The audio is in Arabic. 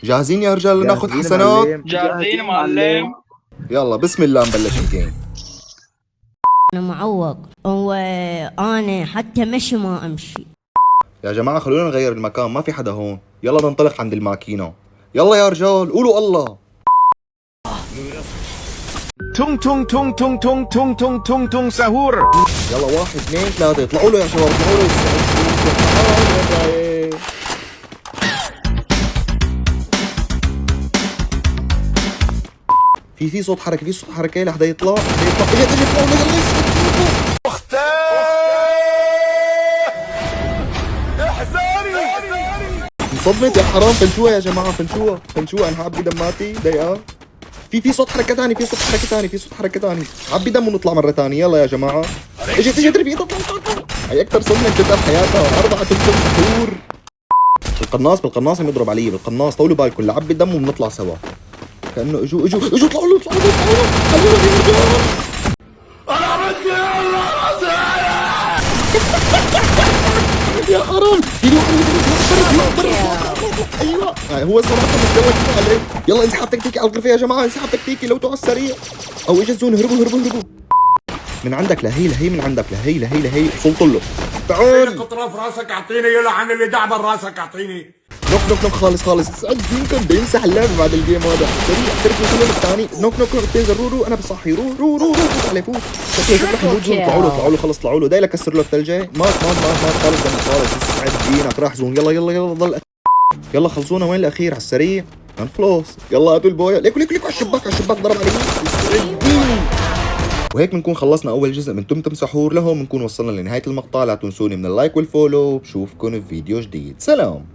جاهزين يا رجال لناخذ جاهزين حسنات؟ معلم. جاهزين معلم. يلا بسم الله نبلش الجيم. أنا معوق وأنا حتى مشي ما أمشي. يا جماعة خلونا نغير المكان، ما في حدا هون. يلا ننطلق عند الماكينة. يلا يا رجال قولوا الله. تونغ تونغ تونغ تونغ تونغ تونغ تونغ تونغ تونغ سهور. يلا 1 2 3 اطلعوا له يا شباب، اطلعوا له. في صوت حركة، في صوت حركة. لحدا يطلع، لحدا يطلع. اجت اطلعوا له. يلا انصدمت يا حرام. فنشوها يا جماعة، فنشوها. انا حابي دماتي دقيقة. في صوت حركة ثاني، في صوت حركة ثاني. عبي دم ونطلع مرة ثانية. يلا يا جماعة. اجت رفيقة. اطلع. هي أكثر صدمة جدا بحياتها. 4 تنفس سحور. بالقناص عم يضرب علي. بالقناص طولوا بالكم. لعبي دم وبنطلع سوا. كأنه اجوا. اطلعوا له. انا بدي يا حرام. في ايوه هو صراحه مش جوا عليه. يلا انسحاب تكتيكي على الغرفه يا جماعه، انسحاب تكتيكي لو على السريع. او اجى الزون. هربوا من عندك لهي من عندك لهي. وصلت له. تعال اطراف راسك اعطيني، يلا عن اللي دعبر راسك اعطيني. نوك خالص. سعد يمكن بده يمسح اللعبه بعد الجيم هذا. سريع وصلوا للثاني. نوك بتنزل. رو انا بصحي. رو فوت عليه. فوت شكله رح يموت زون. طلعوا له خلص. طلعوا له. دايلا كسر له الثلجه. مات خالص. سعد دينك راح زون. يلا ضل. يلا خلصونا. وين الاخير على السريع؟ هنخلص. يلا هاتوا البويا. ليكو على الشباك ضرب عليه. وهيك بنكون خلصنا اول جزء من تمتم سحور. لهون بنكون وصلنا لنهايه المقطع. لا تنسوني من اللايك والفولو. بشوفكم في فيديو جديد. سلام.